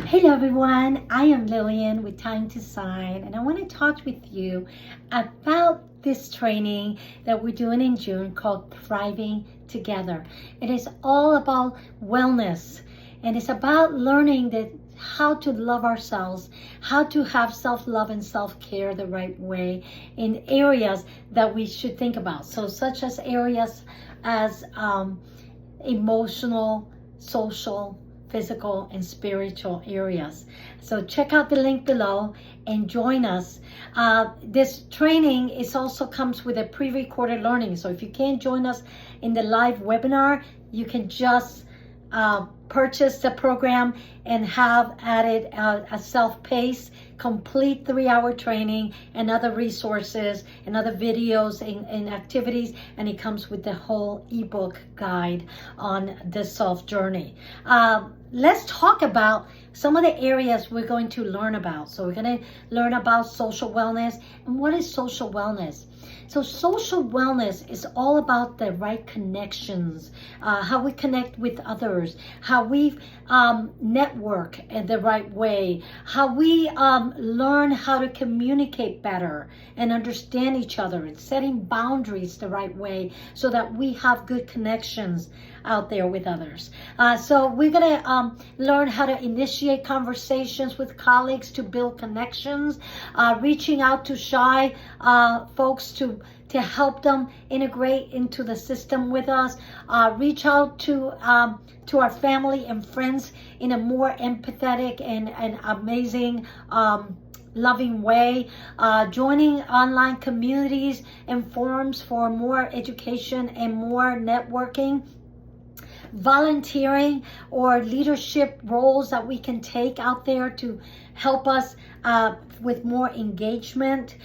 Hello everyone, I am Lillian with Time to Sign, and I want to talk with you about this training that we're doing in June called Thriving Together. It is all about wellness, and it's about learning that how to love ourselves, how to have self-love and self-care the right way in areas that we should think about. So such as areas as emotional, social, physical, and spiritual areas. So check out the link below and join us. This training also comes with a pre-recorded learning. So if you can't join us in the live webinar, you can just purchase the program and have added a self-paced complete 3-hour training and other resources and other videos and activities, and it comes with the whole ebook guide on the self journey. Let's talk about some of the areas we're going to learn about. So we're going to learn about social wellness. And what is social wellness? So social wellness is all about the right connections, how we connect with others, how we network in the right way, how we learn how to communicate better and understand each other, and setting boundaries the right way so that we have good connections out there with others. So we're going to learn how to initiate conversations with colleagues to build connections, reaching out to shy folks to help them integrate into the system with us, reach out to our family and friends in a more empathetic and amazing loving way, joining online communities and forums for more education and more networking, volunteering or leadership roles that we can take out there to help us with more engagement,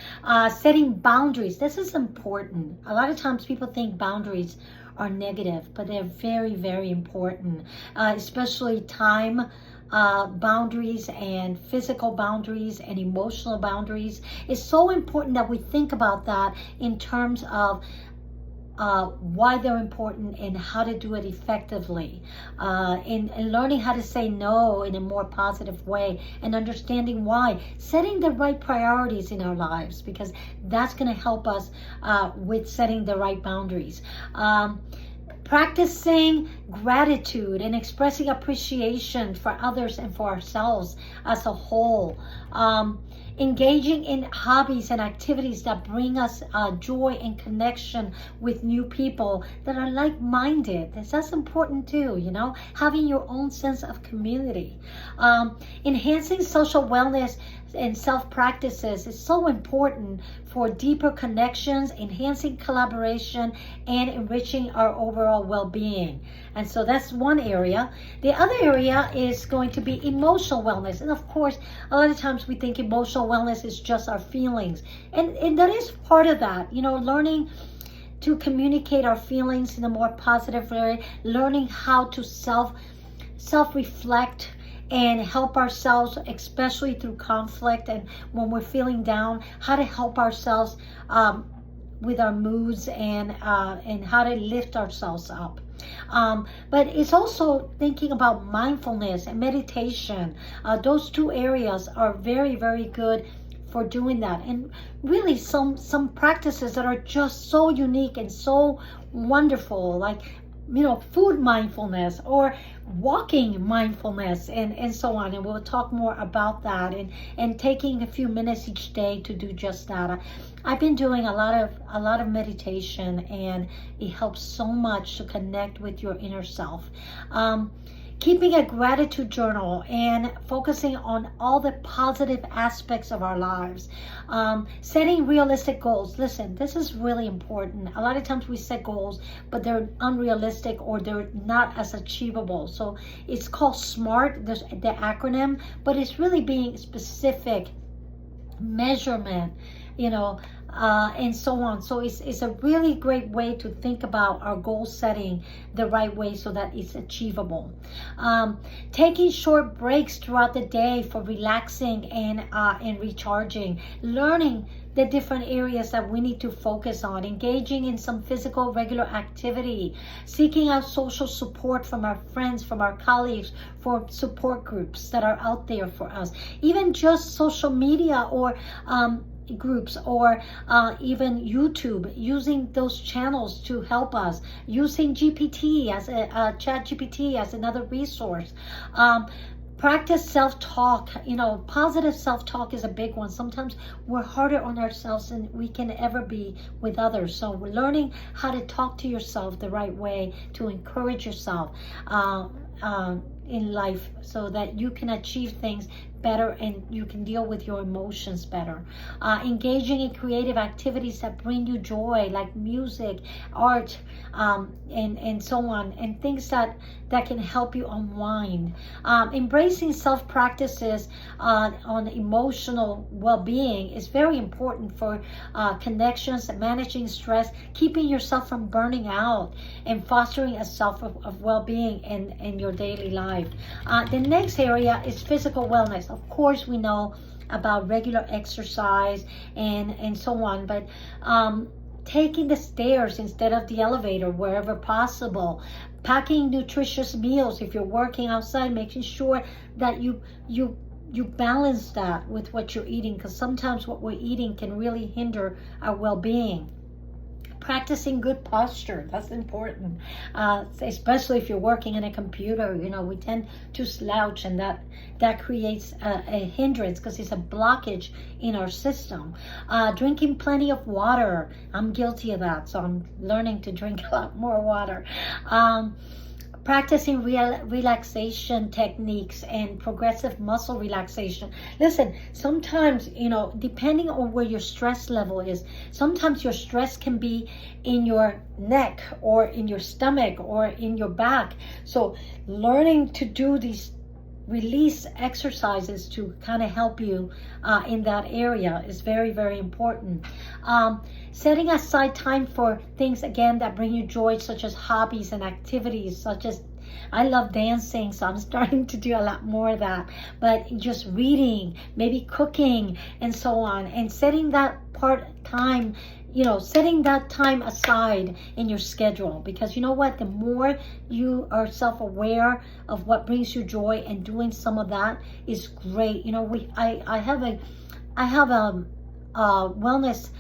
setting boundaries. This is important. A lot of times people think boundaries are negative, but they're very, very important, especially time boundaries and physical boundaries and emotional boundaries. It's so important that we think about that in terms of why they're important and how to do it effectively, and learning how to say no in a more positive way and understanding why, setting the right priorities in our lives, because that's going to help us with setting the right boundaries. Practicing gratitude and expressing appreciation for others and for ourselves as a whole. Engaging in hobbies and activities that bring us joy and connection with new people that are like-minded. That's important too, you know, having your own sense of community. Enhancing social wellness and self-practices is so important for deeper connections, enhancing collaboration, and enriching our overall well-being. And so that's one area. The other area is going to be emotional wellness. And of course, a lot of times we think emotional wellness is just our feelings. And that is part of that, you know, learning to communicate our feelings in a more positive way, learning how to self-reflect and help ourselves, especially through conflict and when we're feeling down, how to help ourselves with our moods and how to lift ourselves up. But it's also thinking about mindfulness and meditation. Those two areas are very, very good for doing that. And really some practices that are just so unique and so wonderful, like, you know, food mindfulness or walking mindfulness and so on. And we'll talk more about that and taking a few minutes each day to do just that. I've been doing a lot of meditation, and it helps so much to connect with your inner self. Keeping a gratitude journal and focusing on all the positive aspects of our lives. Setting realistic goals. Listen, this is really important. A lot of times we set goals, but they're unrealistic or they're not as achievable. So it's called SMART, the acronym, but it's really being specific, measurement, you know, and so on. So it's a really great way to think about our goal setting the right way so that it's achievable. Taking short breaks throughout the day for relaxing and recharging, learning the different areas that we need to focus on, engaging in some physical regular activity, seeking out social support from our friends, from our colleagues, for support groups that are out there for us, even just social media or groups, or even YouTube, using those channels to help us, using GPT as a chat GPT as another resource. Practice self-talk. Positive self-talk is a big one. Sometimes we're harder on ourselves than we can ever be with others. So we're learning how to talk to yourself the right way to encourage yourself in life so that you can achieve things better and you can deal with your emotions better. Engaging in creative activities that bring you joy, like music, art, and so on, and things that can help you unwind. Embracing self-practices on emotional well-being is very important for connections, managing stress, keeping yourself from burning out, and fostering a self of well-being in your daily life. The next area is physical wellness. Of course, we know about regular exercise and so on, but taking the stairs instead of the elevator wherever possible, packing nutritious meals if you're working outside, making sure that you balance that with what you're eating, because sometimes what we're eating can really hinder our well-being. Practicing good posture, that's important, especially if you're working in a computer. We tend to slouch, and that creates a hindrance because it's a blockage in our system. Drinking plenty of water. I'm guilty of that, so I'm learning to drink a lot more water. Practicing relaxation techniques and progressive muscle relaxation. Listen, sometimes, depending on where your stress level is, sometimes your stress can be in your neck or in your stomach or in your back. So learning to do these release exercises to kind of help you in that area is very, very important. Setting aside time for things, again, that bring you joy, such as hobbies and activities, such as, I love dancing, so I'm starting to do a lot more of that, but just reading, maybe cooking, and so on, and setting that setting that time aside in your schedule, because you know what, the more you are self-aware of what brings you joy and doing some of that is great. I have a wellness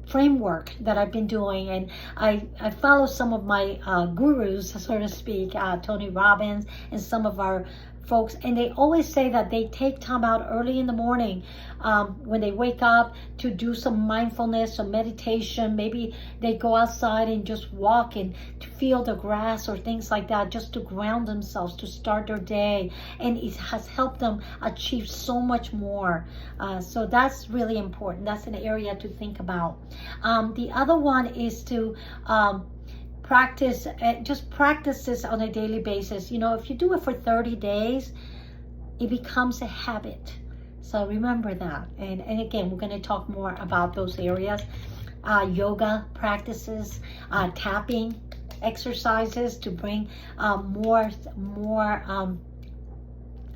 framework that I've been doing, and I follow some of my gurus, so to speak, Tony Robbins and some of our folks, and they always say that they take time out early in the morning when they wake up to do some mindfulness or meditation. Maybe they go outside and just walk and to feel the grass or things like that, just to ground themselves to start their day, and it has helped them achieve so much more. So that's really important. That's an area to think about. The other one is to practice this on a daily basis. If you do it for 30 days, it becomes a habit. So remember that. And again, we're going to talk more about those areas. Yoga practices, tapping exercises to bring more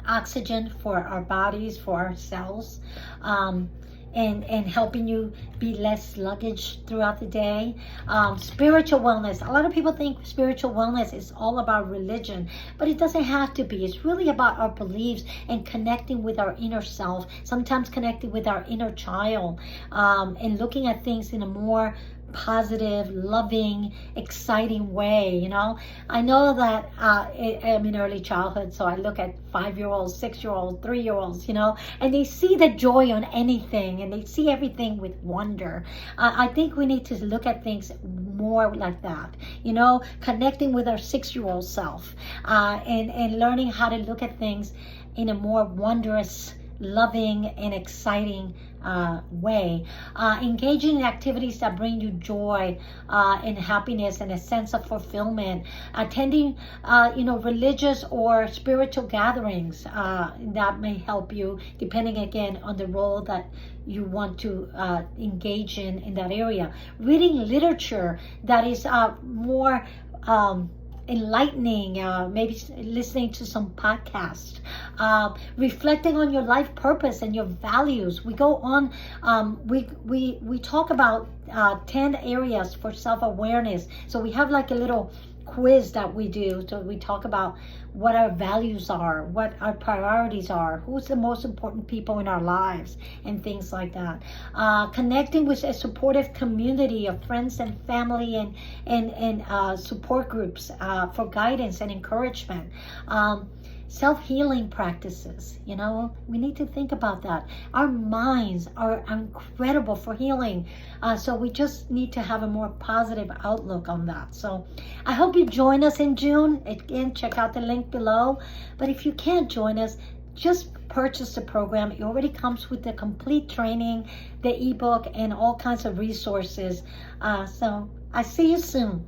oxygen for our bodies, for our cells, and helping you be less sluggish throughout the day. Spiritual wellness. A lot of people think spiritual wellness is all about religion, but it doesn't have to be. It's really about our beliefs and connecting with our inner self, sometimes connecting with our inner child, and looking at things in a more positive, loving, exciting way. I know that I'm in early childhood, so I look at 5-year-olds, 6-year-olds, 3-year-olds, and they see the joy on anything, and they see everything with wonder. I think we need to look at things more like that, connecting with our 6-year-old self, and learning how to look at things in a more wondrous loving and exciting way. Engaging in activities that bring you joy and happiness and a sense of fulfillment. Attending, religious or spiritual gatherings that may help you, depending again on the role that you want to engage in that area. Reading literature that is more enlightening, maybe listening to some podcast, reflecting on your life purpose and your values. We go on, we talk about 10 areas for self-awareness. So we have like a little quiz that we do. So we talk about what our values are, what our priorities are, who's the most important people in our lives, and things like that. Connecting with a supportive community of friends and family and support groups for guidance and encouragement. Self-healing practices, we need to think about that. Our minds are incredible for healing, so we just need to have a more positive outlook on that. So I hope you join us in June. Again, check out the link below. But if you can't join us, just purchase the program. It already comes with the complete training, the ebook, and all kinds of resources. So I see you soon.